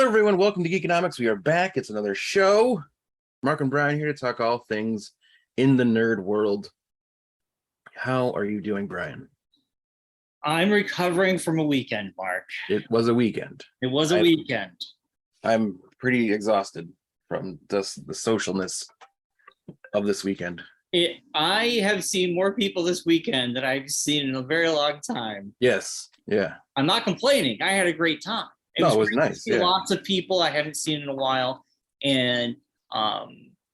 Hello, everyone. Welcome to Geekonomics. We are back. It's another show. Marc and Bryon here to talk all things in the nerd world. How are you doing, Bryon? I'm recovering from a weekend, Mark. It was a weekend. It was a weekend. I'm pretty exhausted from the socialness of this weekend. I have seen more people this weekend than I've seen in a very long time. Yes. Yeah. I'm not complaining. I had a great time. It was nice. Yeah. Lots of people I haven't seen in a while, and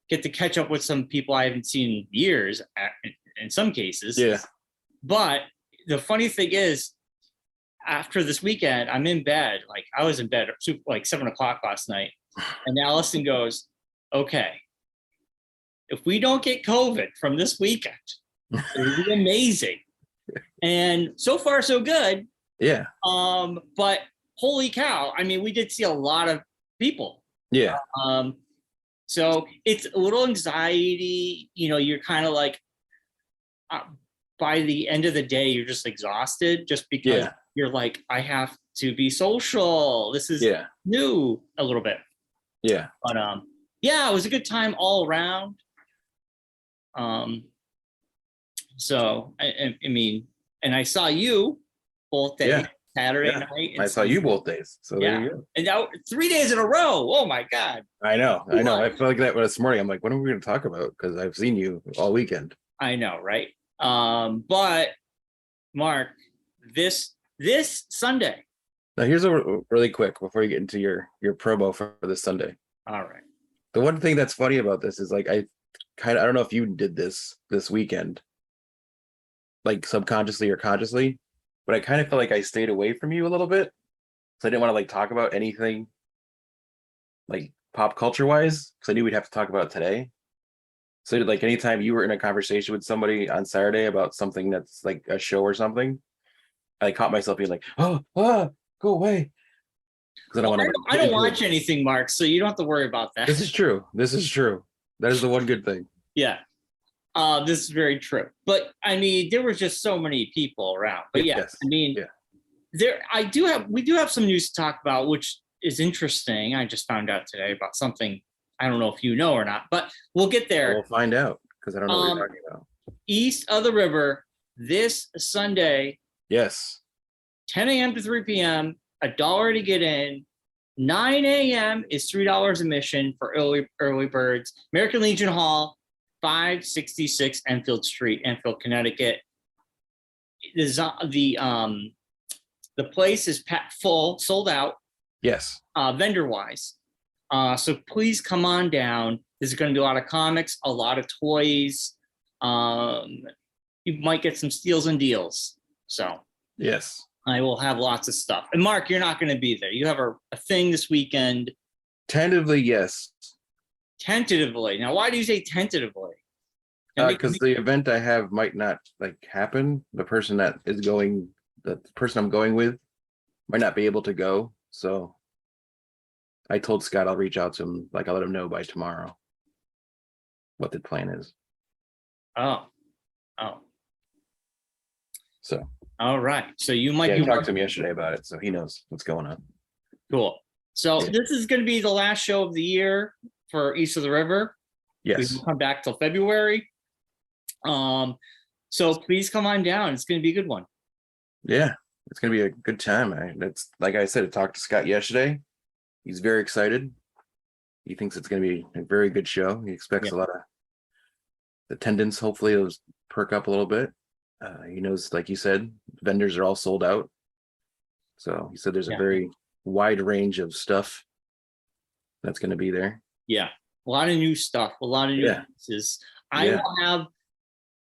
get to catch up with some people I haven't seen in years in some cases. Yeah. But the funny thing is, after this weekend, I'm in bed. Like, I was in bed like 7 o'clock last night, and Allison goes, "Okay, if we don't get COVID from this weekend, it'll be amazing." And so far, so good. Yeah. But holy cow! I mean, we did see a lot of people. Yeah. So it's a little anxiety. You know, you're kind of like, by the end of the day, you're just exhausted, just because you're like, I have to be social. This is new a little bit. Yeah. But yeah, it was a good time all around. So I mean, and I saw you both days, Saturday night. I saw you both days. So there you go. And now 3 days in a row. Oh my God. I know. I felt like that this morning. I'm like, what are we going to talk about? Because I've seen you all weekend. I know, right? But Mark, this Sunday. Now here's a really quick before you get into your promo for this Sunday. All right. The one thing that's funny about this is, like, I don't know if you did this weekend, like subconsciously or consciously, but I kind of felt like I stayed away from you a little bit. So I didn't want to like talk about anything like pop culture wise, because I knew we'd have to talk about it today. So like anytime you were in a conversation with somebody on Saturday about something that's like a show or something, I caught myself being like, go away. I don't watch anything, Mark, so you don't have to worry about that. This is true. That is the one good thing. Yeah. This is very true. But I mean, there were just so many people around. But yes. I mean, we do have some news to talk about, which is interesting. I just found out today about something I don't know if you know or not, but we'll get there. We'll find out, because I don't know what you're talking about. East of the river this Sunday. Yes. 10 a.m. to 3 p.m., $1 to get in. 9 a.m. is $3 admission for early birds. American Legion Hall, 566 Enfield Street, Enfield, Connecticut. The place is full, sold out. Yes. Vendor wise. So please come on down. There's going to be a lot of comics, a lot of toys. You might get some steals and deals. So yes, I will have lots of stuff. And Mark, you're not going to be there. You have a thing this weekend. Tentatively, yes. Tentatively. Now, why do you say tentatively? Because the event I have might not like happen. The person I'm going with might not be able to go. So I told Scott I'll reach out to him. Like, I'll let him know by tomorrow what the plan is. Oh. So. All right. So you might be talked to him yesterday about it, so he knows what's going on. Cool. So this is going to be the last show of the year for East of the River. Yes. We will come back till February. So please come on down. It's going to be a good one. Yeah, it's going to be a good time. That's like I said, I talked to Scott yesterday. He's very excited. He thinks it's going to be a very good show. He expects a lot of attendance. Hopefully it'll perk up a little bit. He knows, like you said, vendors are all sold out. So he said there's a very wide range of stuff that's going to be there. Yeah, a lot of new stuff, a lot of new pieces. I will have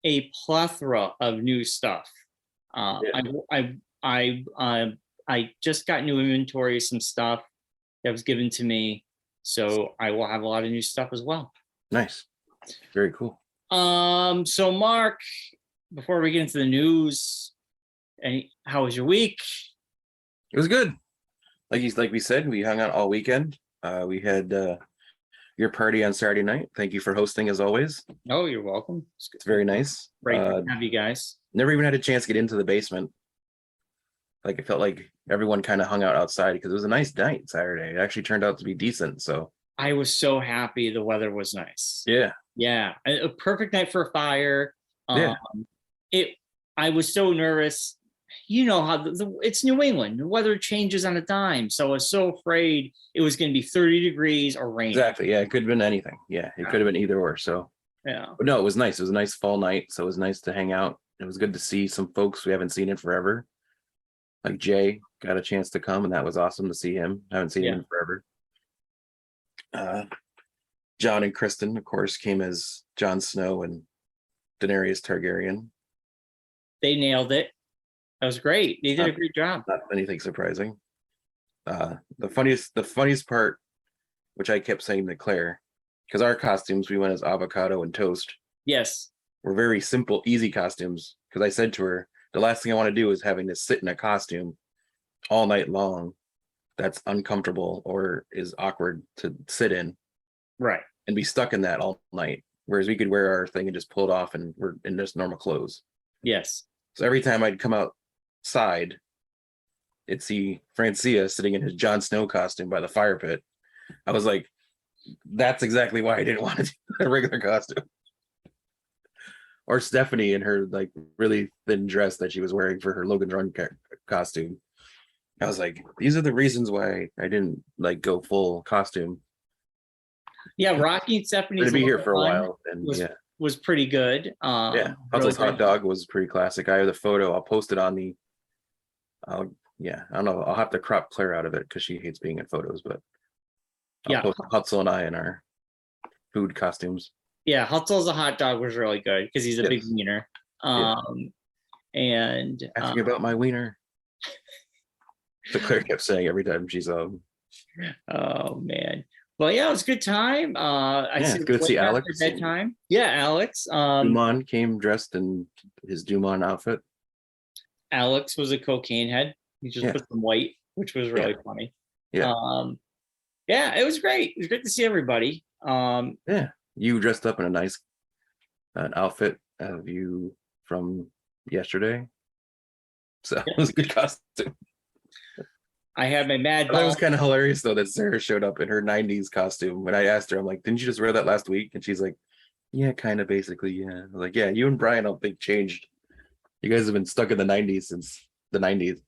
a plethora of new stuff. I just got new inventory, some stuff that was given to me, so I will have a lot of new stuff as well. Nice, very cool. So Mark, before we get into the news, how was your week? It was good. Like we said, we hung out all weekend. We had your party on Saturday night. Thank you for hosting, as always. Oh, you're welcome. It's very nice. Great to have you guys. Never even had a chance to get into the basement Like it felt like everyone kind of hung out outside because it was a nice night Saturday. It actually turned out to be decent. So I was so happy the weather was nice. yeah, Yeah, a perfect night for a fire. yeah, It. I was so nervous. You know how it's New England. The weather changes on a dime, so I was so afraid it was going to be 30 degrees or rain. exactly. Yeah, it could have been anything. Yeah, it could have been either or. So Yeah, but no, it was nice. It was a nice fall night, so it was nice to hang out. It was good to see some folks we haven't seen in forever. Like Jay got a chance to come, and that was awesome to see him. I haven't seen him Yeah. in forever. John and Kristen, of course, came as Jon Snow and Daenerys Targaryen. they nailed it. That was great. They did a great job. Not anything surprising. The funniest part, which I kept saying to Claire, because our costumes we went as avocado and toast. Yes. Were very simple, easy costumes. Because I said to her, the last thing I want to do is having to sit in a costume all night long that's uncomfortable or is awkward to sit in. Right. And be stuck in that all night. Whereas we could wear our thing and just pull it off and we're in just normal clothes. Yes. So every time I'd come outside, it'd see Francia sitting in his Jon Snow costume by the fire pit. I was like, that's exactly why I didn't want to do a regular costume. Or Stephanie in her like really thin dress that she was wearing for her Logan's Run costume. I was like, these are the reasons why I didn't like go full costume. Yeah, Rocky and Stephanie's To be here for a while, and was pretty good. Yeah, Hustle's hot dog was pretty classic. I have the photo. I'll post it on the. I don't know. I'll have to crop Claire out of it because she hates being in photos, but I'll post Hutzel and I in our food costumes. Yeah, Hutzel's a hot dog was really good because he's a big wiener. And ask me about my wiener. So Claire kept saying every time she's Oh man. Well, yeah, it was a good time. It's good to see Alex. Bedtime. Yeah, Alex. Dumont came dressed in his Dumont outfit. Alex was a cocaine head. He just put some white, which was really funny. Yeah. Yeah, it was great. It was great to see everybody. Yeah, you dressed up in a nice outfit of you from yesterday. So it was a good costume. I had my mad ball. That was kind of hilarious though that Sarah showed up in her 90s costume. When I asked her, I'm like, didn't you just wear that last week? And she's like, yeah, kind of basically, yeah. I was like, yeah, you and Brian I don't think changed. You guys have been stuck in the 90s since the 90s.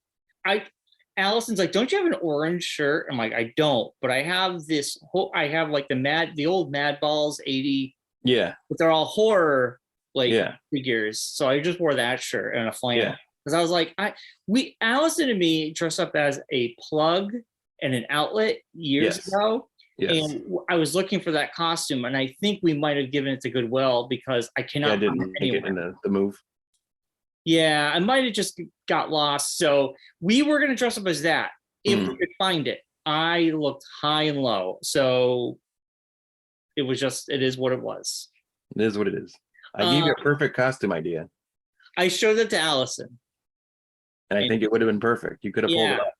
Allison's like, don't you have an orange shirt? I'm like, I don't, but I have this whole, I have like the old Mad Balls 80. Yeah. But they're all horror figures. So I just wore that shirt and a flannel. Yeah. Because I was like, Allison and me dressed up as a plug and an outlet years ago. Yes. And I was looking for that costume, and I think we might have given it to Goodwill because I cannot. I didn't make it in the move. Yeah, I might have just got lost. So we were going to dress up as that if we could find it. I looked high and low, so it is what it was. It is what it is. I gave you a perfect costume idea. I showed it to Allison. And I think it would have been perfect. You could have pulled it off.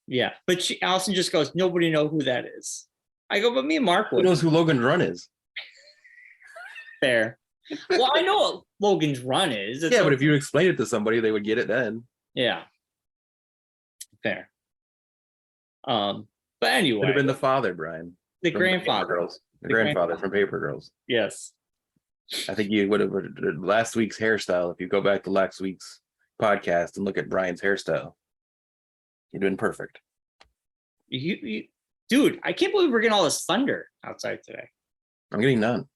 Yeah, but Allison just goes, nobody know who that is. I go, but me and Mark would. Who knows who Logan's Run is? Fair. Well, I know what Logan's Run is. It's but if you explained it to somebody, they would get it then. Yeah. Fair. But anyway. Would have been the father, Brian. The grandfather. The grandfather from Paper Girls. Yes. I think you would have last week's hairstyle. If you go back to last week's podcast and look at Brian's hairstyle, you'd been perfect. Dude, I can't believe we're getting all this thunder outside today. I'm getting none.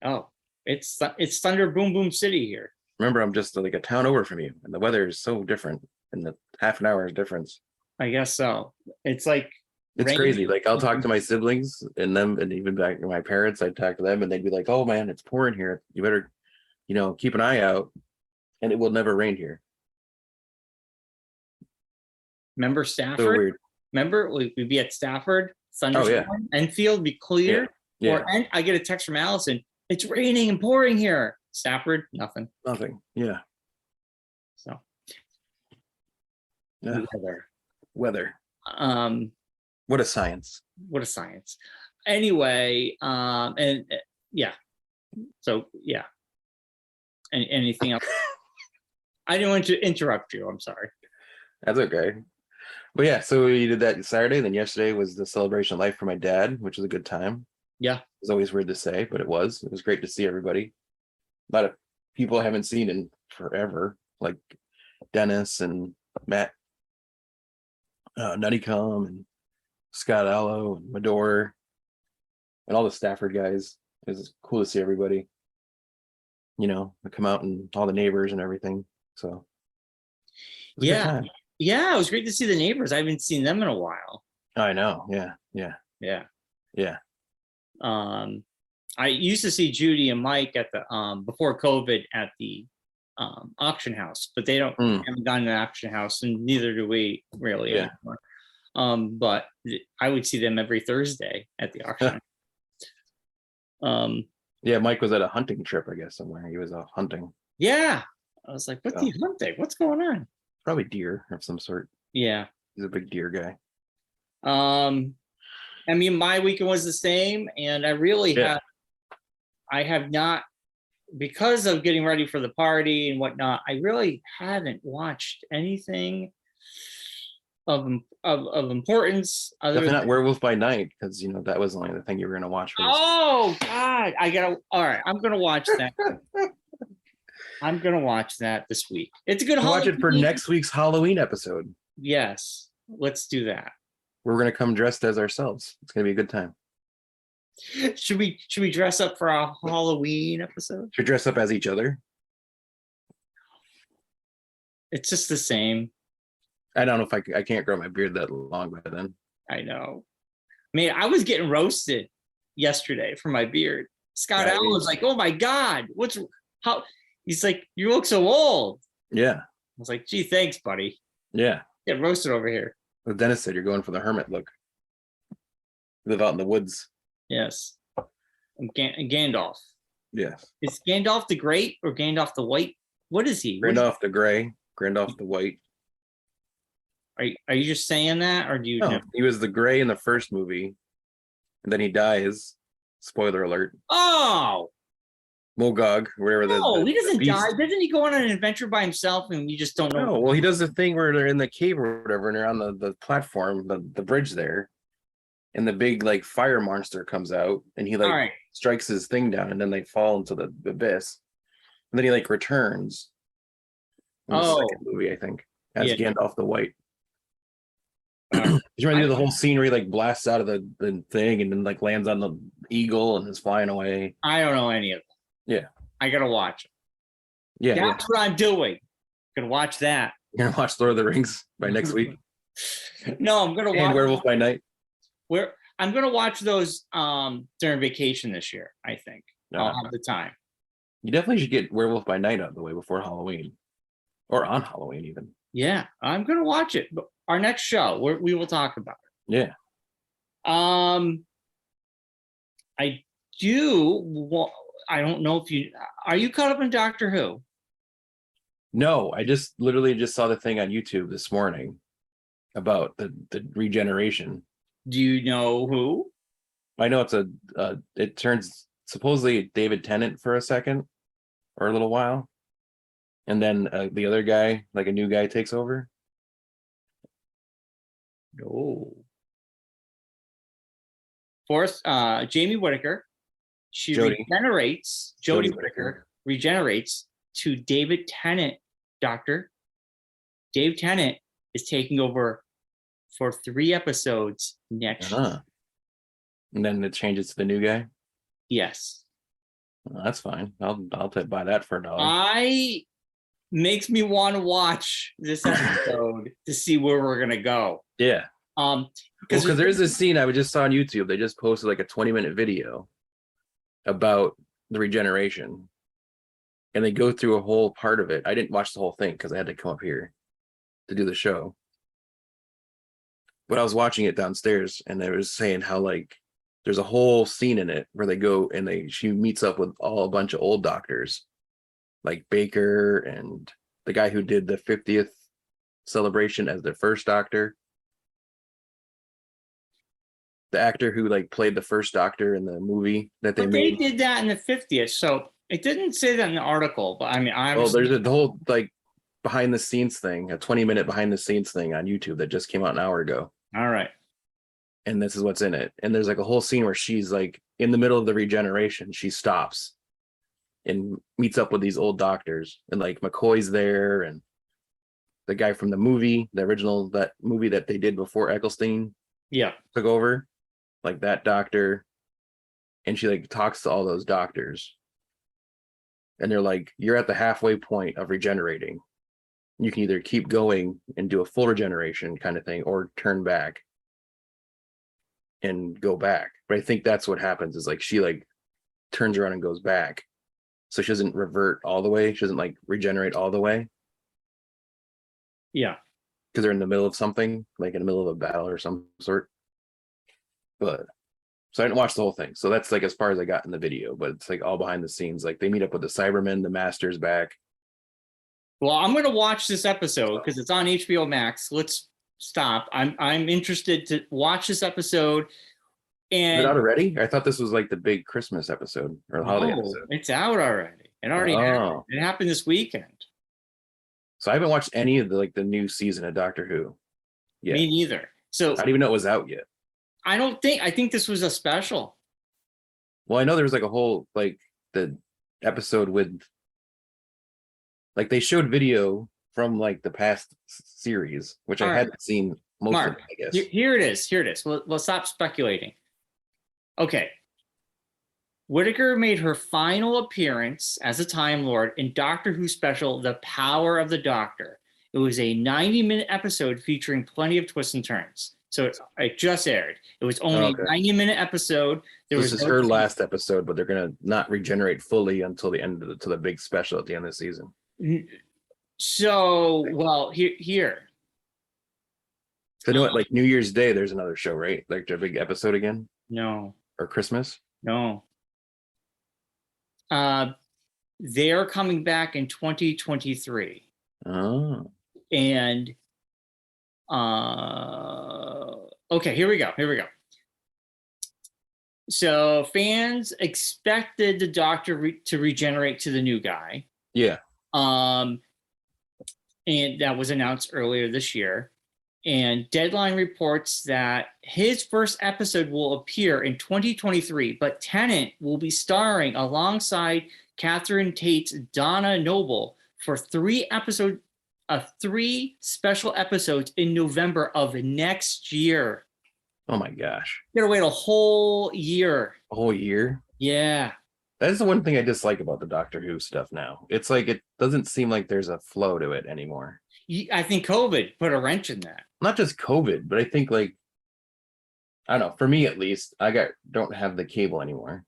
Oh, it's thunder boom boom city here. Remember, I'm just like a town over from you, and the weather is so different in the half an hour difference. I guess so. It's like it's crazy. Like I'll talk to my siblings and them, and even back to my parents. I'd talk to them, and they'd be like, "Oh man, it's pouring here. You better, keep an eye out." And it will never rain here. Remember Stafford? So weird. Remember we'd be at Stafford, thunderstorm, Enfield be clear. Yeah. Or I get a text from Allison. It's raining and pouring here. Stafford, nothing. Nothing. Yeah. So. Yeah. Weather. What a science. What a science. Anyway, and yeah. So yeah. Anything else? I didn't want to interrupt you. I'm sorry. That's okay. But yeah, so we did that Saturday. Then yesterday was the celebration of life for my dad, which was a good time. Yeah. It's always weird to say, but it was. It was great to see everybody. A lot of people I haven't seen in forever, like Dennis and Matt Nuttycomb and Scott Allo and Medor and all the Stafford guys. It was cool to see everybody. You know, come out and all the neighbors and everything. So it was a good Yeah. time. Yeah. It was great to see the neighbors. I haven't seen them in a while. I know. Yeah. Yeah. Yeah. I used to see Judy and Mike at the before COVID at the auction house, but they haven't gone to the auction house, and neither do we really anymore. But I would see them every Thursday at the auction. Yeah, Mike was at a hunting trip, I guess, somewhere. He was out hunting. Yeah. I was like, what's he hunting? What's going on? Probably deer of some sort. Yeah. He's a big deer guy. I mean, my weekend was the same, and I really I have not, because of getting ready for the party and whatnot, I really haven't watched anything of importance. Definitely not Werewolf by Night, because you know that was only the thing you were gonna watch. Oh God, all right, I'm gonna watch that. I'm gonna watch that this week. It's a good watch it for next week's Halloween episode. Yes, let's do that. We're gonna come dressed as ourselves. It's gonna be a good time. Should we dress up for a Halloween episode? Should we dress up as each other? It's just the same. I don't know if I can't grow my beard that long by then. I know. Man, I was getting roasted yesterday for my beard. Scott Allen was like, "Oh my God, how?" He's like, "You look so old." Yeah. I was like, "Gee, thanks, buddy." Yeah. Get roasted over here. The dentist said you're going for the hermit look. Live out in the woods. Yes. And Gandalf. Yes. Is Gandalf the Great or Gandalf the White? What is he? Gandalf the Gray, Gandalf the White. Are you just saying that, or do you know? He was the Gray in the first movie, and then he dies. Spoiler alert. Oh, Mogog, wherever he doesn't die. Doesn't he go on an adventure by himself, and you just don't know? No, well, he does the thing where they're in the cave or whatever, and they're on the platform, the bridge there, and the big like fire monster comes out, and he like strikes his thing down, and then they fall into the abyss, and then he like returns. In the second movie, I think, as Gandalf the White. You remember the whole scene where he like blasts out of the thing and then like lands on the eagle and is flying away? I don't know any of them. Yeah. I gotta watch it. Yeah. That's what I'm doing. Gonna watch that. You're gonna watch Lord of the Rings by next week? No, I'm gonna watch Werewolf by Night. I'm gonna watch those during vacation this year, I think. I'll have the time. You definitely should get Werewolf by Night out of the way before Halloween. Or on Halloween even. Yeah, I'm gonna watch it. Our next show, we will talk about it. Yeah. I do. I don't know if are you caught up in Doctor Who? No, I just literally saw the thing on YouTube this morning about the regeneration. Do you know who? I know it turns supposedly David Tennant for a second or a little while, and then the other guy, like a new guy, takes over. No. Fourth, Jamie Whittaker. Regenerates. Jodie Whittaker regenerates to David Tennant. Doctor Dave Tennant is taking over for 3 episodes next year. And then it changes to the new guy. Yes. Well, that's fine. I'll buy that for $1. Makes me want to watch this episode to see where we're gonna go. Yeah. Because there's this scene I just saw on YouTube. They just posted like a 20-minute video about the regeneration, and they go through a whole part of it. I didn't watch the whole thing because I had to come up here to do the show, but I was watching it downstairs, and they was saying how like there's a whole scene in it where they go and she meets up with a bunch of old doctors, like Baker and the guy who did the 50th celebration as their first doctor. The actor who like played the first doctor in the movie that they made. They did that in the 50th, so it didn't say that in the article. But I mean, there's a whole like behind the scenes thing, a 20-minute behind the scenes thing on YouTube that just came out an hour ago. All right. And this is what's in it. And there's like a whole scene where she's like in the middle of the regeneration. She stops and meets up with these old doctors. And like McCoy's there, and the guy from the movie, the original, that movie that they did before Eccleston took over, like that doctor. And she like talks to all those doctors. And they're like, you're at the halfway point of regenerating. You can either keep going and do a full regeneration kind of thing, or turn back and go back. But I think that's what happens, is like she like turns around and goes back. So she doesn't revert all the way. She doesn't like regenerate all the way. Yeah. Because they're in the middle of something, like in the middle of a battle or some sort. But so I didn't watch the whole thing. So that's like as far as I got in the video, but it's like all behind the scenes. Like they meet up with the Cybermen, the Master's back. Well, I'm going to watch this episode because it's on HBO Max. Let's stop. I'm interested to watch this episode. And Is it out already? I thought this was like the big Christmas episode or the holiday episode. It's out already. It already happened. It happened this weekend. So I haven't watched any of the like the new season of Doctor Who yet. Me neither. So I didn't even know it was out yet. I think this was a special. Well, I know there was like a whole like the episode with like they showed video from like the past series, which I hadn't seen most Mark, of it, I guess. Here it is. Here it is. Let's stop speculating. Okay. Whittaker made her final appearance as a Time Lord in Doctor Who special, The Power of the Doctor. It was a 90-minute episode featuring plenty of twists and turns. So it just aired. It was only a 90-minute episode. This is her last episode, but they're gonna not regenerate fully until the end of the big special at the end of the season. So, well, here. So you know what? Like New Year's Day, there's another show, right? Like their big episode again? No. Or Christmas? No. They are coming back in 2023. Oh. And okay, here we go. So fans expected the Doctor to regenerate to the new guy. Yeah. And that was announced earlier this year. And Deadline reports that his first episode will appear in 2023, but Tennant will be starring alongside Catherine Tate's Donna Noble for three special episodes in November of next year. Oh my gosh. You gotta wait a whole year. A whole year? Yeah. That is the one thing I dislike about the Doctor Who stuff now. It's like it doesn't seem like there's a flow to it anymore. I think COVID put a wrench in that. Not just COVID, but I think like, I don't know, for me at least, don't have the cable anymore.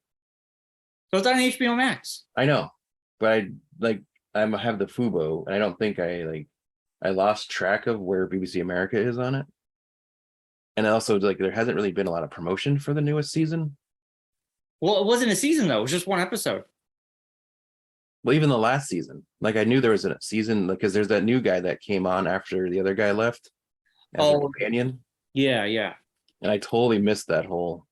So it's on HBO Max. I know, but I have the Fubo, and I don't think I lost track of where BBC America is on it. And also like there hasn't really been a lot of promotion for the newest season. Well, it wasn't a season though, it was just one episode. Well, even the last season, like I knew there was a season because there's that new guy that came on after the other guy left as a companion. Yeah. And I totally missed that whole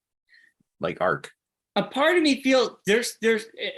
like arc. A part of me feels there's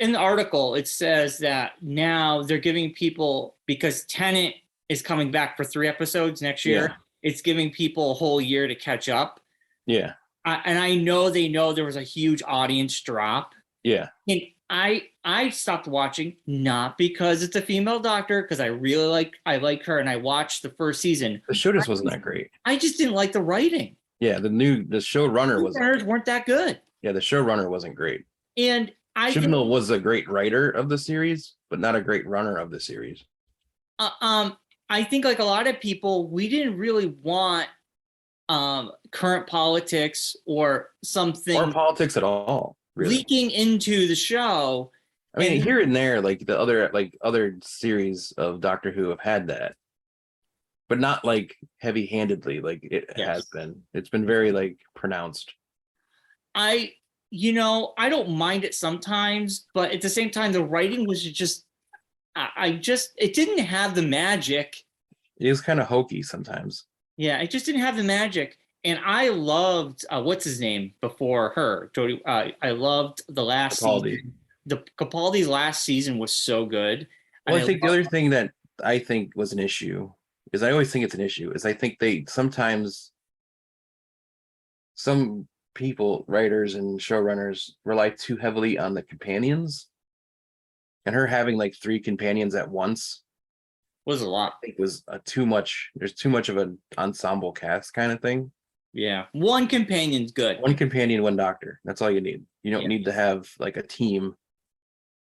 in the article, it says that now they're giving people, because Tennant is coming back for 3 episodes next year, it's giving people a whole year to catch up. Yeah. And I know they know there was a huge audience drop. Yeah. And I stopped watching, not because it's a female doctor, because I like her and I watched the first season. The show just wasn't that great. I just didn't like the writing. Yeah, the showrunner weren't that good. Yeah, the showrunner wasn't great. And Chibnall was a great writer of the series, but not a great runner of the series. I think like a lot of people, we didn't really want current politics or something, or politics at all, really, leaking into the show. I mean, here and there, like the other series of Doctor Who have had that, but not like heavy-handedly like it has been. It's been very like pronounced. I don't mind it sometimes, but at the same time, the writing was just, it didn't have the magic. It was kind of hokey sometimes. Yeah, it just didn't have the magic. And I loved, what's his name before her, Jodie. I loved the last season. The Capaldi's last season was so good. Well, I think the other thing that I think was an issue is I always think it's an issue is I think they sometimes some people, writers and showrunners rely too heavily on the companions, and her having like 3 companions at once Was a lot. I think was too much. There's too much of an ensemble cast kind of thing. Yeah. One companion's good. One companion, one doctor. That's all you need. You don't Yeah. need to have like a team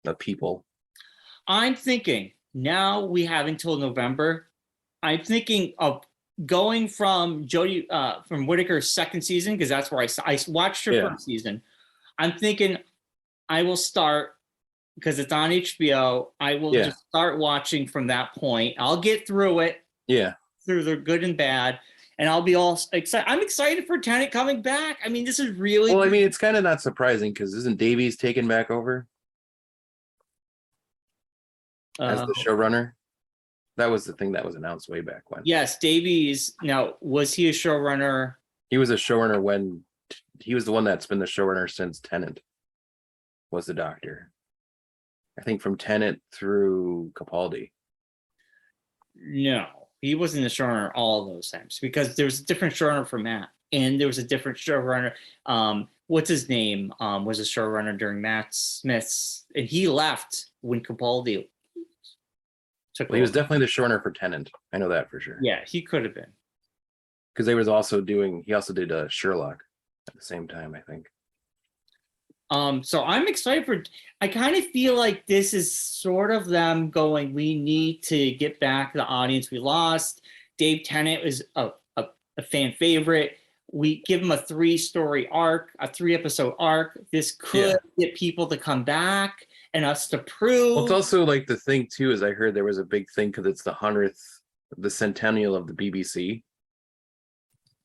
of people. I'm thinking now we have until November. I'm thinking of going from Jodie from Whittaker's second season, because that's where I watched her first season. I'm thinking I will start, because it's on HBO. I will just start watching from that point. I'll get through it. Yeah. Through the good and bad. And I'll be all excited. I'm excited for Tenet coming back. I mean, this is really well. I mean, it's kind of not surprising because isn't Davies taken back over as the showrunner? That was the thing that was announced way back when. Yes, Davies. Now, was he a showrunner? He was a showrunner when he was the one that's been the showrunner since Tenet. Was the doctor? I think from Tenet through Capaldi. No, he wasn't the showrunner all those times, because there was a different showrunner for Matt, and there was a different showrunner. What's his name? Was a showrunner during Matt Smith's, and he left when Capaldi took over. He was definitely the showrunner for Tenet. I know that for sure. Yeah, he could have been. Because they was also doing. He also did Sherlock at the same time, I think. So I'm excited for. I kind of feel like this is sort of them going, we need to get back the audience we lost. Dave Tennant was a fan favorite. We give him a 3-story arc, a 3-episode arc. This could get people to come back and us to prove. Well, it's also like the thing too is I heard there was a big thing because it's the 100th, the centennial of the BBC.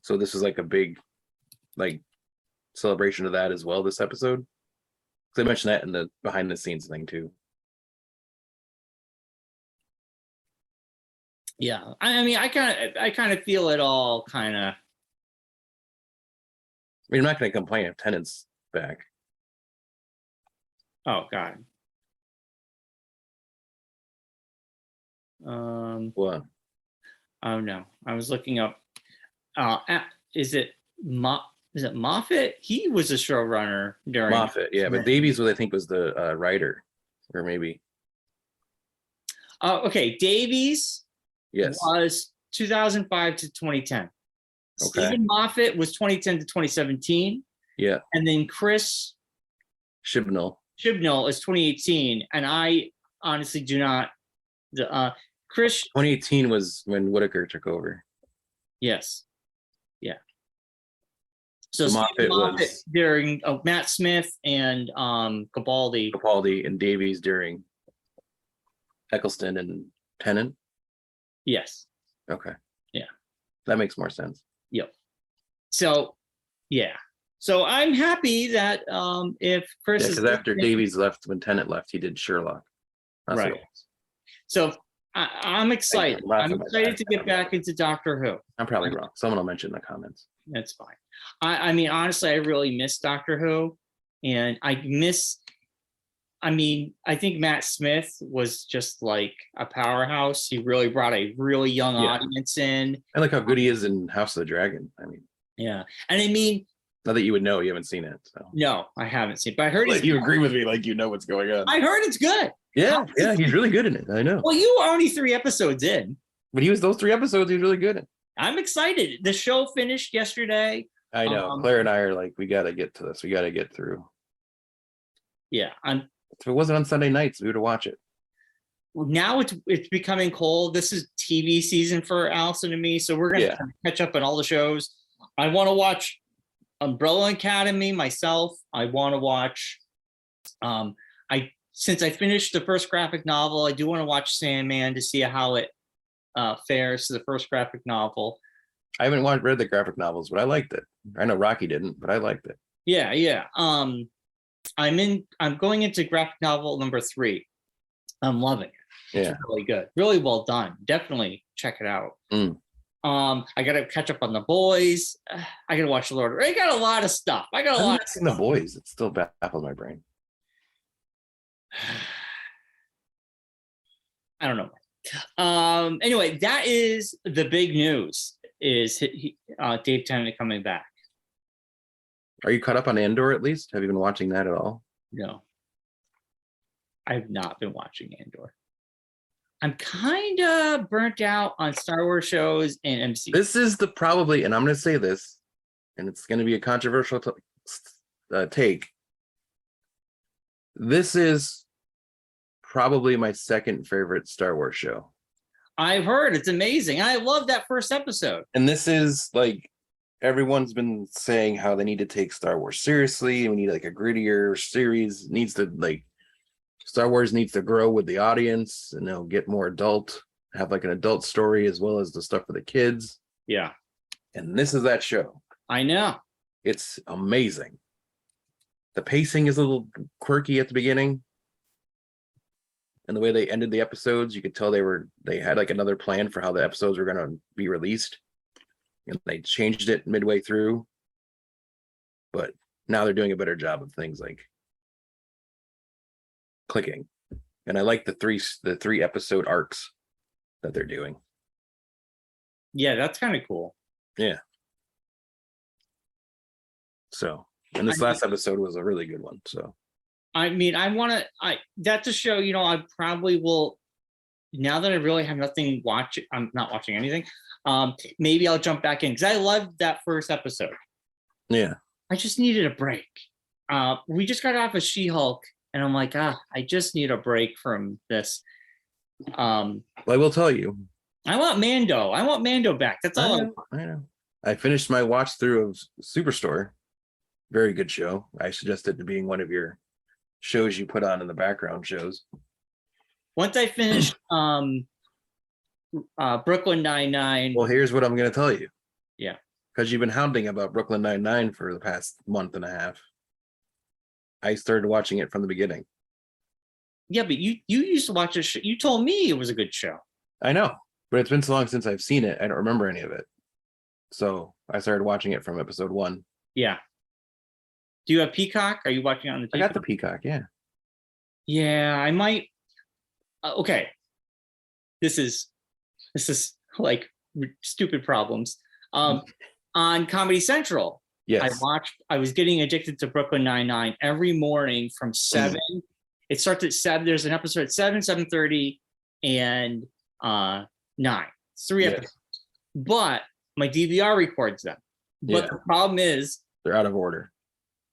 So this is like a big, like, celebration of that as well. This episode. They mentioned that in the behind the scenes thing too. Yeah, I mean, I kind of feel it all kind of. I mean, I'm not going to complain if Tennant's back. Oh God. What? Oh no, I was looking up. Is it Moffat? He was a showrunner during Moffat, yeah, but Davies was, I think, was the writer, or maybe. Okay, Davies. Yes. Was 2005 to 2010. Okay. Stephen Moffat was 2010 to 2017. Yeah. And then Chris Chibnall is 2018, and I honestly do not. Chris 2018 was when Whittaker took over. Yes. Yeah. So Moffat was during Matt Smith and Capaldi and Davies during Eccleston and Tennant. Yes. Okay. Yeah. That makes more sense. Yep. So, yeah. So I'm happy that if Chris because after Davies left, when Tennant left, he did Sherlock. That's right. So I'm excited. I'm excited to get back into Doctor Who. I'm probably wrong. Someone will mention in the comments. That's fine. I mean, honestly, I really miss Doctor Who, and I think Matt Smith was just like a powerhouse. He really brought a really young audience in. I like how good he is in House of the Dragon. I mean, yeah, and I mean, not that you would know, you haven't seen it. So no, I haven't seen it, but I heard. Like, you agree with me, like you know what's going on. I heard it's good. Yeah, he's really good in it. I know. Well, you were only 3 episodes in, but those 3 episodes. He was really good in. I'm excited. The show finished yesterday. I know. Claire and I are like, we got to get to this. We got to get through. Yeah, if it wasn't on Sunday nights, we would watch it. Now it's becoming cold. This is TV season for Allison and me, so we're gonna catch up on all the shows. I want to watch Umbrella Academy myself. I want to watch. Since I finished the first graphic novel, I do want to watch Sandman to see how it fares to the first graphic novel. I haven't read the graphic novels, but I liked it. I know Rocky didn't, but I liked it. Yeah. I'm going into graphic novel number 3. I'm loving it. It's really good. Really well done. Definitely check it out. I gotta catch up on The Boys. I gotta watch Lord. I got a lot of stuff. I haven't seen The Boys. It still baffles my brain. I don't know. Anyway, that is the big news. Is Dave Tennant coming back? Are you caught up on Andor at least? Have you been watching that at all? No, I've not been watching Andor. I'm kind of burnt out on Star Wars shows and MCU. This is the probably, and I'm going to say this, and it's going to be a controversial take. This is probably my second favorite Star Wars show. I've heard it's amazing. I love that first episode. And this is like, everyone's been saying how they need to take Star Wars seriously. We need like a grittier series. It needs to like, Star Wars needs to grow with the audience and they'll get more adult, have like an adult story as well as the stuff for the kids. Yeah. And this is that show. I know. It's amazing. The pacing is a little quirky at the beginning. And the way they ended the episodes, you could tell they had like another plan for how the episodes were going to be released. And they changed it midway through. But now they're doing a better job of things like clicking. And I like the three episode arcs that they're doing. Yeah, that's kind of cool. Yeah. So, and this last episode was a really good one. So, I mean, that's a show, I probably will, now that I really have nothing watch, I'm not watching anything. Maybe I'll jump back in because I loved that first episode. Yeah. I just needed a break. We just got off of She-Hulk and I'm like, I just need a break from this. Well, I will tell you. I want Mando. I want Mando back. That's all. I know. I finished my watch through of Superstore. Very good show. I suggest it to being one of your shows you put on in the background shows. Once I finish Brooklyn Nine-Nine. Well, here's what I'm going to tell you. Yeah. Because you've been hounding about Brooklyn Nine-Nine for the past month and a half. I started watching it from the beginning. Yeah, but you used to watch it. You told me it was a good show. I know, but it's been so long since I've seen it. I don't remember any of it. So I started watching it from episode 1. Yeah. Do you have Peacock? Are you watching it on the Peacock? I got the Peacock, yeah. Yeah, I might. Okay. This is like stupid problems. On Comedy Central, yes. I was getting addicted to Brooklyn Nine-Nine every morning from 7. It starts at 7. There's an episode at 7, 7:30, and 9. It's 3 episodes. But my DVR records them. But the problem is they're out of order.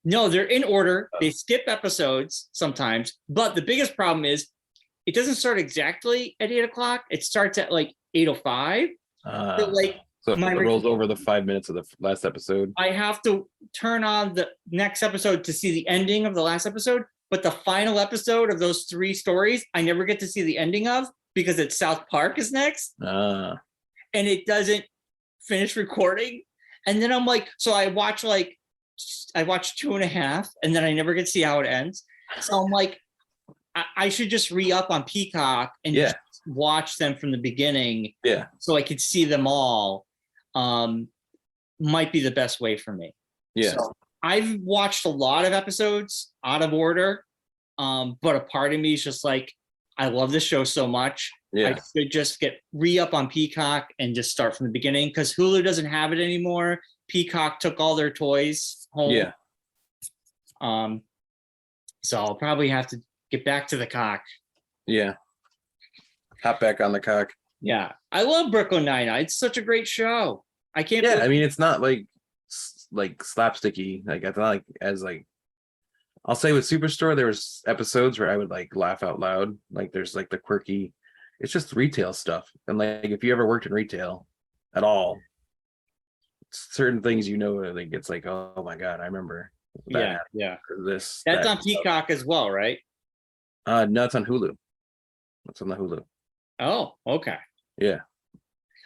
No, they're in order. They skip episodes sometimes. But the biggest problem is it doesn't start exactly at 8 o'clock. It starts at like 8:05. So it rolls over the 5 minutes of the last episode. I have to turn on the next episode to see the ending of the last episode. But the final episode of those 3 stories, I never get to see the ending of because it's South Park is next. And it doesn't finish recording. And then I'm like, so I watch 2.5 and then I never get to see how it ends. So I'm like, I should just re-up on Peacock and just watch them from the beginning. Yeah. So I could see them all. Might be the best way for me. Yeah. So I've watched a lot of episodes out of order. But a part of me is just like, I love this show so much. Yeah. I should just get re-up on Peacock and just start from the beginning because Hulu doesn't have it anymore. Peacock took all their toys home. Yeah. So I'll probably have to get back to the cock. Yeah. Hop back on the cock. Yeah. I love Brooklyn Nine-Nine. It's such a great show. I can't. Yeah. I mean, it's not like slapsticky. Like, I thought like as like, I'll say with Superstore, there was episodes where I would like laugh out loud. Like there's like the quirky, it's just retail stuff. And like, if you ever worked in retail at all, certain things, like it's like, oh my God, I remember. Yeah. This. That's on Peacock as well, right? No, it's on Hulu. It's on the Hulu. Oh, okay. Yeah.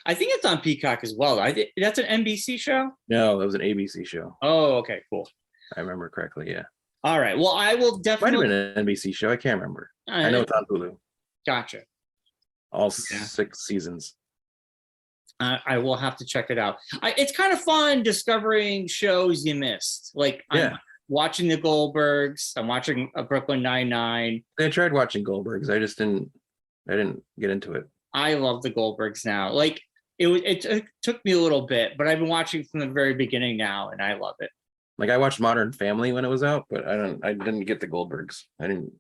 I think it's on Peacock as well. That's an NBC show? No, it was an ABC show. Oh, okay, cool. I remember correctly, yeah. All right. Well, I will definitely. Might have been an NBC show. I can't remember. I know it's on Hulu. Gotcha. All 6 seasons. I will have to check it out. It's kind of fun discovering shows you missed. Like I'm watching the Goldbergs. I'm watching Brooklyn Nine-Nine. I tried watching Goldbergs. I didn't get into it. I love the Goldbergs now. Like it took me a little bit, but I've been watching from the very beginning now, and I love it. Like I watched Modern Family when it was out, but I didn't get the Goldbergs. I think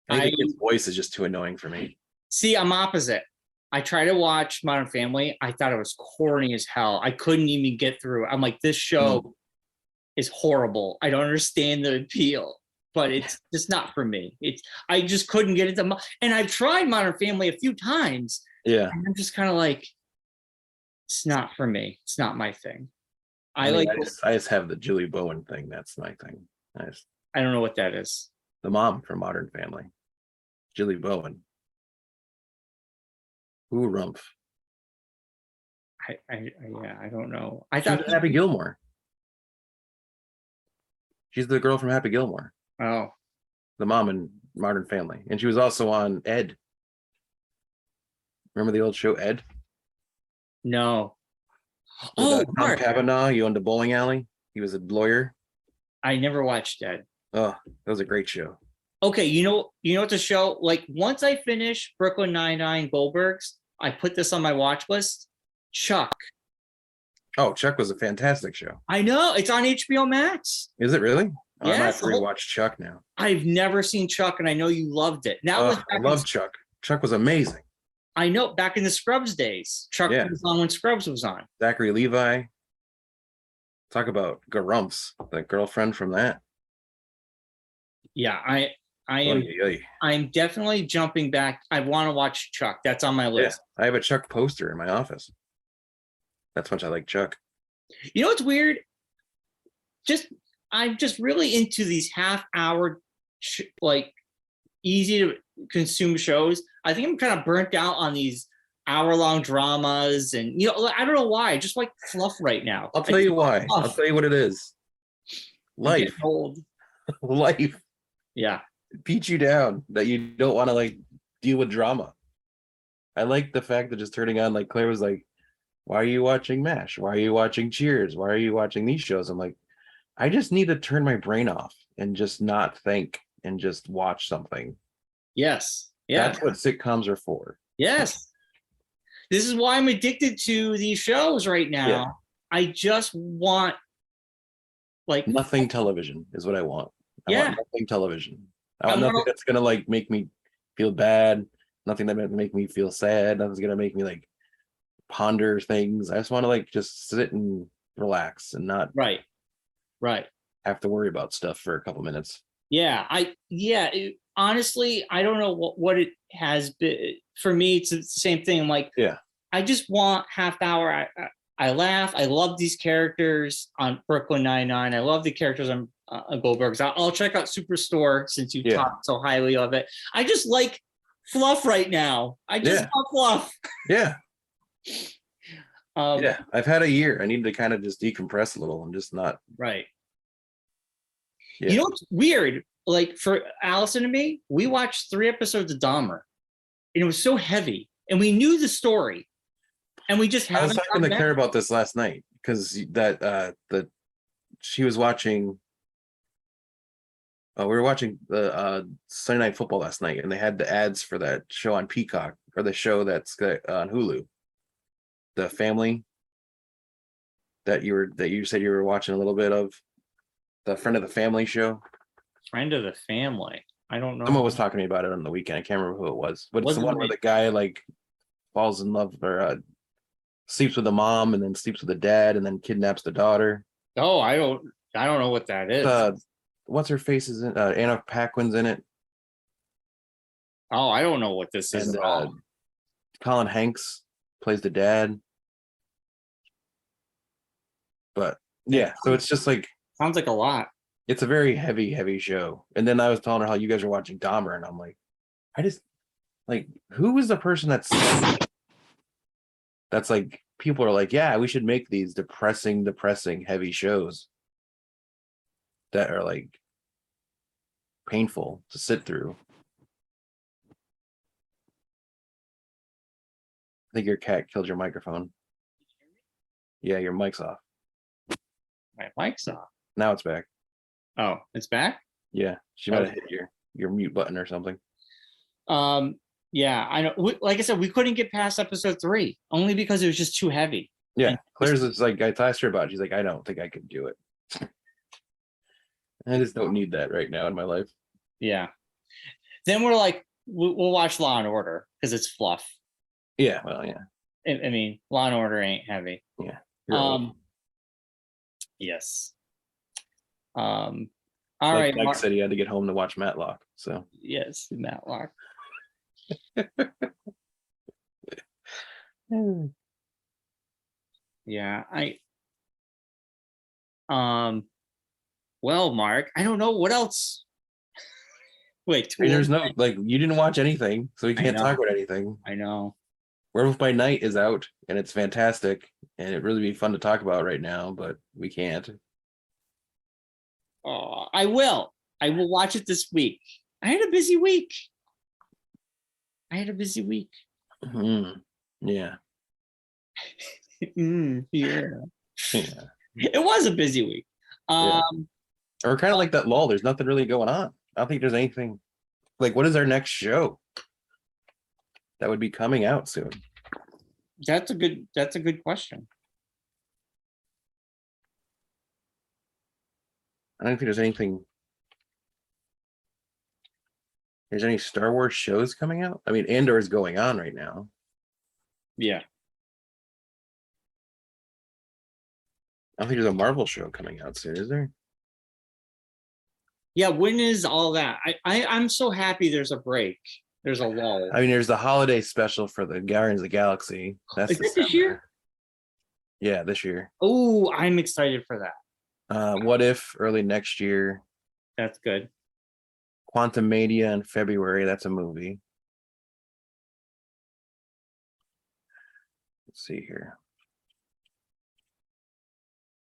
the kid's voice is just too annoying for me. See, I'm opposite. I try to watch Modern Family. I thought it was corny as hell. I couldn't even get through. I'm like, this show is horrible. I don't understand the appeal, but it's just not for me. I just couldn't get into. And I've tried Modern Family a few times. Yeah, and I'm just kind of like, it's not for me. It's not my thing. I just have the Julie Bowen thing. That's my thing. I don't know what that is. The mom from Modern Family, Julie Bowen. Ooh, rumph. I don't know. I thought Happy Gilmore. She's the girl from Happy Gilmore. Oh, the mom in Modern Family, and she was also on Ed. Remember the old show Ed? No. Tom Cavanaugh. You owned a bowling alley. He was a lawyer. I never watched Ed. Oh, that was a great show. Okay, you know what the show, like once I finish Brooklyn Nine-Nine, Goldbergs, I put this on my watch list. Chuck. Oh, Chuck was a fantastic show. I know, it's on HBO Max. Is it really? Yeah, I'm gonna have to rewatch Chuck now. I've never seen Chuck, and I know you loved it. Now I love Chuck. Chuck was amazing. I know, back in the Scrubs days. Chuck was on when Scrubs was on. Zachary Levi. Talk about Garumps, the girlfriend from that. Yeah, I'm definitely jumping back. I want to watch Chuck. That's on my list. Yeah, I have a Chuck poster in my office. That's much I like Chuck. You know what's weird? I'm just really into these half-hour, like easy to consume shows. I think I'm kind of burnt out on these hour-long dramas, and I don't know why. I just like fluff right now. I'll tell you why. I'll tell you what it is. Life. Life. Yeah. Beat you down that you don't want to like deal with drama. I like the fact that just turning on, like Claire was like, why are you watching MASH? Why are you watching Cheers? Why are you watching these shows? I'm like, I just need to turn my brain off and just not think and just watch something. Yes. Yeah. That's what sitcoms are for. Yes. This is why I'm addicted to these shows right now. Yeah. I just want like nothing television is what I want. I want nothing television. I want nothing that's gonna like make me feel bad, nothing that make me feel sad, nothing's gonna make me like ponder things. I just want to like just sit and relax and not right have to worry about stuff for a couple minutes. Honestly, I don't know what it has been for me. It's the same thing. I'm like, I just want half hour. I laugh. I love these characters on Brooklyn Nine-Nine. I love the characters on Goldberg's. I'll check out Superstore since you talked so highly of it. I just like fluff right now. I just love fluff. Yeah. I've had a year. I need to kind of just decompress a little and just not. Right. Yeah. You know what's weird? Like for Allison and me, we watched 3 episodes of Dahmer, and it was so heavy, and we knew the story, and we just haven't. I was talking to Claire about this last night because she was watching. We were watching the Sunday Night Football last night, and they had the ads for that show on Peacock, or the show that's on Hulu. The family that you said you were watching a little bit of, the Friend of the Family show. Friend of the Family. I don't know. Someone was talking to me about it on the weekend. I can't remember who it was, but it's the one where the guy like falls in love or sleeps with the mom and then sleeps with the dad and then kidnaps the daughter. Oh, I don't know what that is. What's her face is in Anna Paquin's in it. Oh, I don't know what this is at all. Colin Hanks plays the dad. But yeah, so it's just like sounds like a lot. It's a very heavy show. And then I was telling her how you guys are watching Dahmer, and I'm like, I just like, who is the person that's like, people are like, yeah, we should make these depressing heavy shows that are like painful to sit through. I think your cat killed your microphone. Yeah, your mic's off. My mic's off. Now it's back. Oh, it's back? Yeah, she might have hit your mute button or something. Yeah, I know. Like I said, we couldn't get past episode 3 only because it was just too heavy. Yeah, And Claire's is like I asked her about it. She's like, I don't think I could do it. I just don't need that right now in my life. yeah. Then we're like, we'll watch Law and Order because it's fluff. Yeah, well, yeah. I mean, Law and Order ain't heavy. Yeah. You're old. Yes. All Like right. Mike said, he had to get home to watch Matlock. So Yes, Matlock. Yeah, well, Mark, I don't know what else. Wait, I mean, there's no like you didn't watch anything, so we can't talk about anything. I know. Werewolf by Night is out and it's fantastic and it'd really be fun to talk about right now, but we can't. Oh, I will watch it this week. I had a busy week. Mm, yeah. Yeah. Yeah. It was a busy week. Yeah. Or kind of like that lull. There's nothing really going on. I don't think there's anything. Like, what is our next show that would be coming out soon? That's a good question. I don't think there's anything. There's any Star Wars shows coming out? I mean, Andor is going on right now. Yeah. I don't think there's a Marvel show coming out soon, is there? Yeah, when is all that? I'm so happy there's a break. There's a lull. I mean, there's the holiday special for the Guardians of the Galaxy. That's Is it this year? Yeah, this year. Oh, I'm excited for that. What If early next year. That's good. Quantum Mania in February. That's a movie. Let's see here.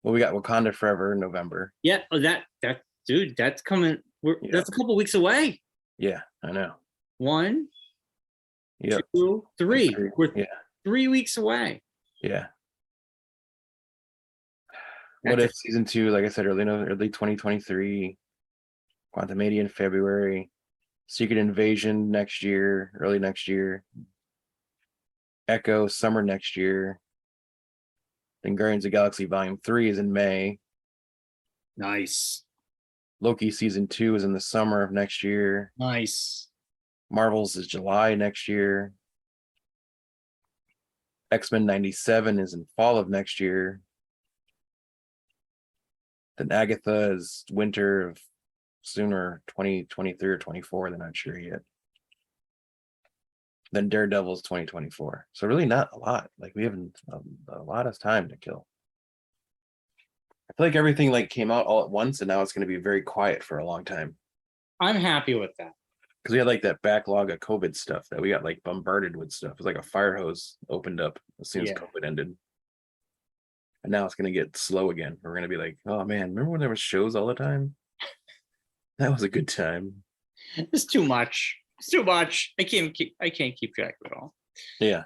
Well, we got Wakanda Forever in November. Yeah, that dude, that's coming. That's a couple weeks away. Yeah, I know. 1, Yep. 2, 3. We're yeah. 3 weeks away. Yeah. What If season 2, like I said, early 2023. Quantum Mania in February. Secret Invasion next year, early next year. Echo summer next year. Then Guardians of the Galaxy Volume 3 is in May. Nice. Loki season 2 is in the summer of next year. Nice. Marvel's is July next year. X-Men 97 is in fall of next year. Then Agatha is winter of sooner 2023 or 24. They're not sure yet. Then Daredevil's 2024. So really not a lot. Like we haven't a lot of time to kill. I feel like everything like came out all at once and now it's going to be very quiet for a long time. I'm happy with that. Because we had like that backlog of COVID stuff that we got like bombarded with stuff. It was like a fire hose opened up as soon as COVID ended. And now it's going to get slow again. We're going to be like, oh man, remember when there was shows all the time? That was a good time. It's too much. It's too much. I can't keep track of it all. Yeah.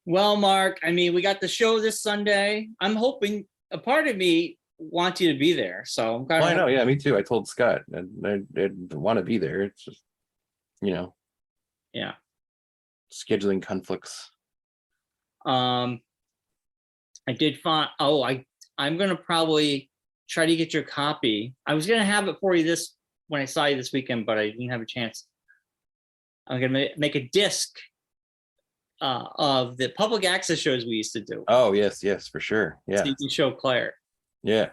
Well, Mark, I mean, we got the show this Sunday. I'm hoping a part of me wants you to be there. So I'm kind of. I know. Yeah, me too. I told Scott and I want to be there. It's just, Yeah. Scheduling conflicts. I did find. I'm gonna probably try to get your copy. I was gonna have it for you when I saw you this weekend, but I didn't have a chance. I'm gonna make a disc of the public access shows we used to do. Oh yes, for sure. Yeah. So you can show Claire. Yeah.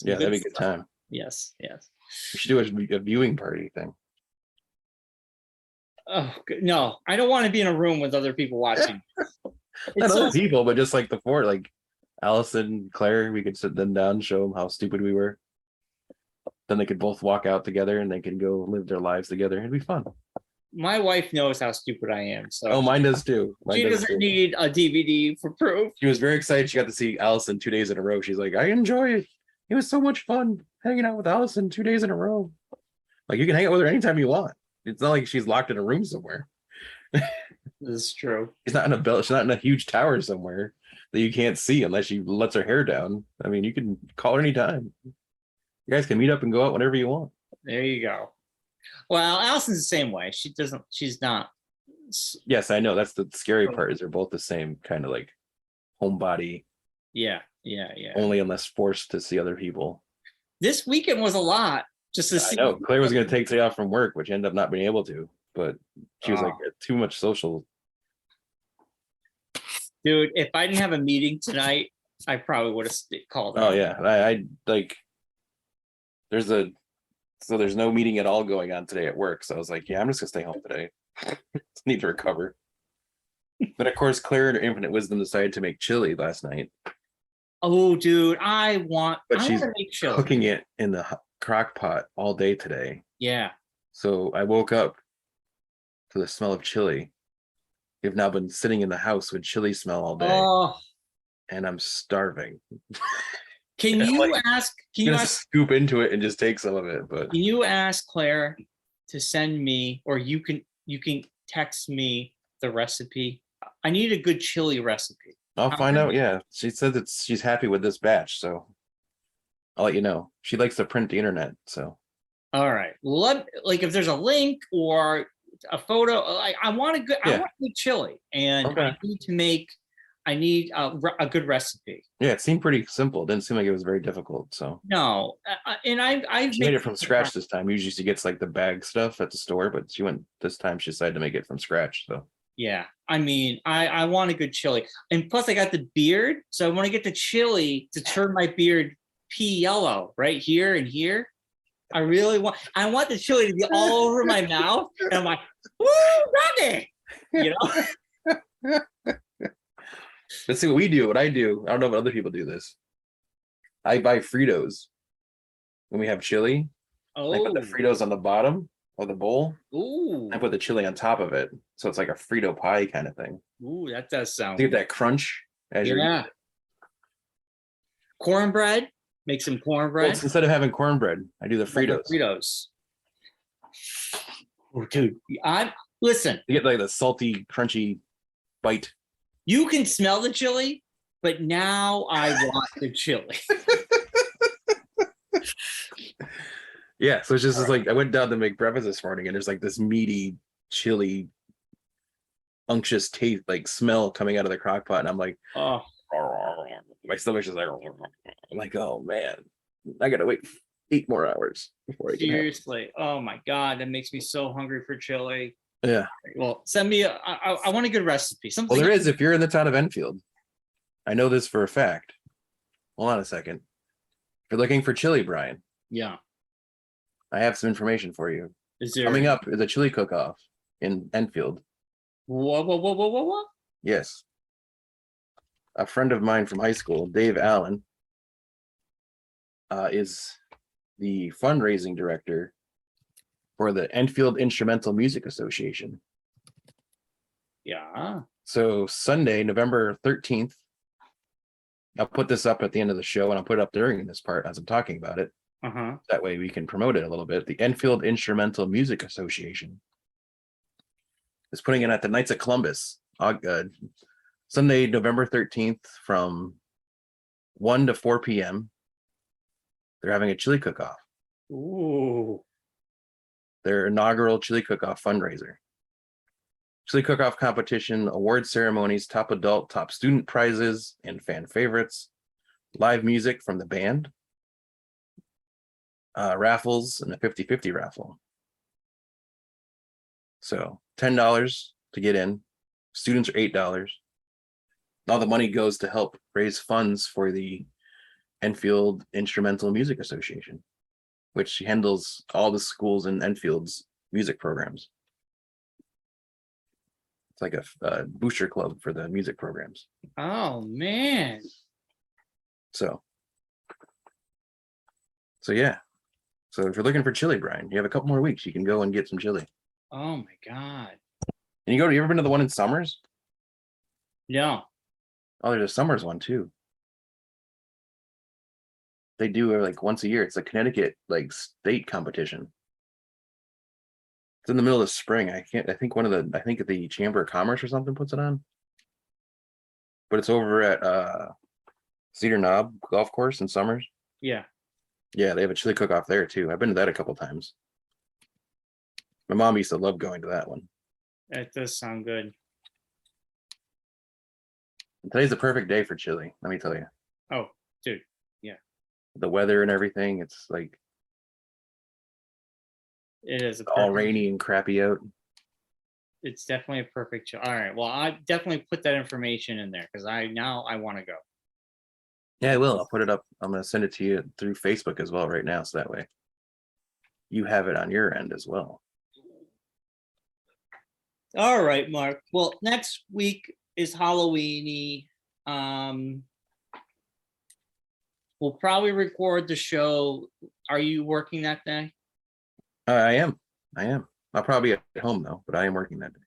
That'd be a good time. Yes. We should do a viewing party thing. Oh no, I don't want to be in a room with other people watching. Not other people, but just like before, like Allison, Claire, we could sit them down, show them how stupid we were. Then they could both walk out together and they can go live their lives together. It'd be fun. My wife knows how stupid I am. So mine does too. She doesn't need a DVD for proof. She was very excited. She got to see Allison 2 days in a row. She's like, I enjoy it. It was so much fun hanging out with Allison 2 days in a row. Like you can hang out with her anytime you want. It's not like she's locked in a room somewhere. This is true. She's not in a huge tower somewhere that you can't see unless she lets her hair down. I mean, you can call her anytime. You guys can meet up and go out whenever you want. There you go. Well, Allison's the same way. She's not. Yes, I know. That's the scary part. Is they're both the same kind of like homebody. Yeah. Only unless forced to see other people. This weekend was a lot. Just to I see. know Claire was going to take today off from work, which ended up not being able to. But she was like too much social. Dude, if I didn't have a meeting tonight, I probably would have called. Oh yeah, I like. There's no meeting at all going on today at work, so I was like, yeah, I'm just gonna stay home today. Need to recover. But of course, Claire, in her infinite wisdom, decided to make chili last night. Oh, dude, I want She's to make chili. cooking it in the crock pot all day today. Yeah. So I woke up to the smell of chili. We've now been sitting in the house with chili smell all day. Oh. And I'm starving. Can you ask? Can you scoop into it and just take some of it? But can you ask Claire to send me, or you can text me the recipe? I need a good chili recipe. I'll find out. Yeah, she said that she's happy with this batch, so I'll let you know. She likes to print the internet, so. All right. Like if there's a link or a photo, I want a good chili, and I need a good recipe. Yeah, it seemed pretty simple. It didn't seem like it was very difficult. So no, and I've made it from scratch this time. Usually she gets like the bag stuff at the store, but this time she decided to make it from scratch. So yeah, I mean, I want a good chili, and plus I got the beard, so I want to get the chili to turn my beard pea yellow right here and here. I want the chili to be all over my mouth, and I'm like, woo, Rocky, you know. Let's see what we do. What I do. I don't know if other people do this. I buy Fritos when we have chili. Oh. I put the Fritos on the bottom of the bowl. Ooh. I put the chili on top of it, so it's like a Frito pie kind of thing. Ooh, that does sound. Get that crunch as you're eating it. Cornbread. Make some cornbread. Well, instead of having cornbread, I do the Fritos. Oh, dude, listen. You get like the salty, crunchy bite. You can smell the chili, but now I want the chili. Yeah, so it's just like I went down to make breakfast this morning, and there's like this meaty, chili, unctuous taste, like smell coming out of the crock pot, and I'm like, oh, my stomach's just like, I'm like, oh man, I gotta wait 8 more hours before I can. Seriously, oh my god, that makes me so hungry for chili. Yeah. Well, send me. I want a good recipe. Something. Well, there is. If you're in the town of Enfield, I know this for a fact. Hold on a second. If you're looking for chili, Brian. Yeah. I have some information for you. Is there coming up is a chili cook-off in Enfield? What? Yes. A friend of mine from high school, Dave Allen, is the fundraising director for the Enfield Instrumental Music Association. Yeah. So Sunday, November 13th, I'll put this up at the end of the show, and I'll put it up during this part as I'm talking about it. That way we can promote it a little bit. The Enfield Instrumental Music Association is putting it at the Knights of Columbus. Sunday, November 13th from 1 to 4 p.m. They're having a chili cook-off. Ooh. Their inaugural chili cook-off fundraiser. Chili cook-off competition, award ceremonies, top adult, top student prizes, and fan favorites. Live music from the band. Raffles and a 50-50 raffle. So $10 to get in. Students are $8. All the money goes to help raise funds for the Enfield Instrumental Music Association, which handles all the schools in Enfield's music programs. It's like a booster club for the music programs. Oh man. So yeah. So if you're looking for chili, Brian, you have a couple more weeks. You can go and get some chili. Oh my god. And you ever been to the one in Summers? No. Oh, there's a Summers one too. They do it like once a year. It's a Connecticut like state competition. It's in the middle of spring. I think the Chamber of Commerce or something puts it on. But it's over at Cedar Knob Golf Course in Summers. Yeah. Yeah, they have a chili cook-off there too. I've been to that a couple times. My mom used to love going to that one. That does sound good. And today's the perfect day for chili, let me tell you. Oh, dude. The weather and everything, it's like It is all rainy and crappy out. It's definitely a perfect show. All right. Well, I definitely put that information in there because I want to go. Yeah, I will. I'll put it up. I'm going to send it to you through Facebook as well right now. So that way you have it on your end as well. All right, Mark. Well, next week is Halloweeny. We'll probably record the show. Are you working that day? I am. I'll probably be at home though, but I am working that day.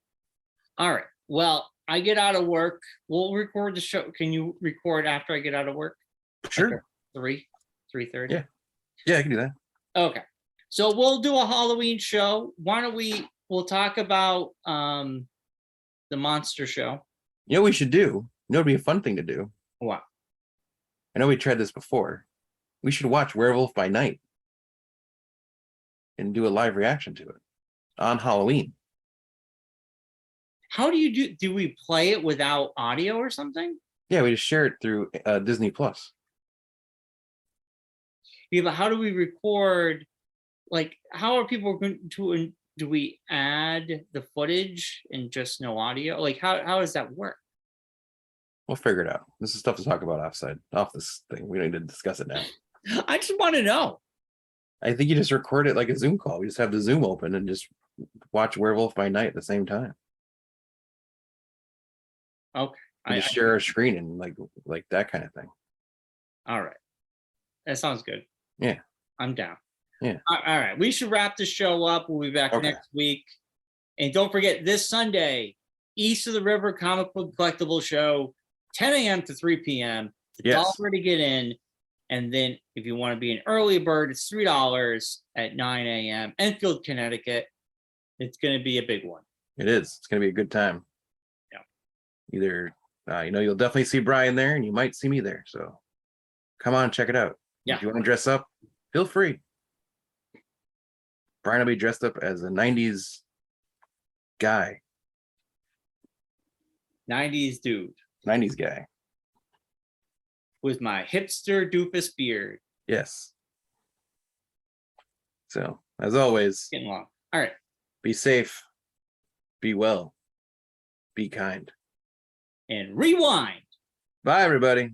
All right. Well, I get out of work. We'll record the show. Can you record after I get out of work? Sure. Like 3:30? Yeah. Yeah, I can do that. Okay. So we'll do a Halloween show. Why don't we'll talk about the monster show. You know what we should do? You know it'd be a fun thing to do. What? I know we tried this before. We should watch Werewolf by Night and do a live reaction to it on Halloween. How do you do we play it without audio or something? Yeah, we just share it through Disney Plus. Yeah, but how do we record? Like, how are people going to? Do we add the footage and just no audio? Like, how does that work? We'll figure it out. This is stuff to talk about off this thing. We don't need to discuss it now. I just want to know. I think you just record it like a Zoom call. We just have the Zoom open and just watch Werewolf by Night at the same time. Okay. We just share our screen and like that kind of thing. All right. That sounds good. Yeah. I'm down. Yeah. All right. We should wrap the show up. We'll be back next week. And don't forget this Sunday, East of the River Comic Book Collectible Show, 10 a.m. to 3 p.m. It's $1 to get in. And then if you want to be an early bird, it's $3 at 9 a.m. Enfield, Connecticut. It's going to be a big one. It is. It's going to be a good time. Yeah. Either, you'll definitely see Brian there and you might see me there. So come on, check it out. Yeah. If you want to dress up, feel free. Brian will be dressed up as a 90s guy. 90s dude. 90s guy. With my hipster doofus beard. Yes. So, as always, Getting long. All right. Be safe. Be well. Be kind. And rewind. Bye, everybody.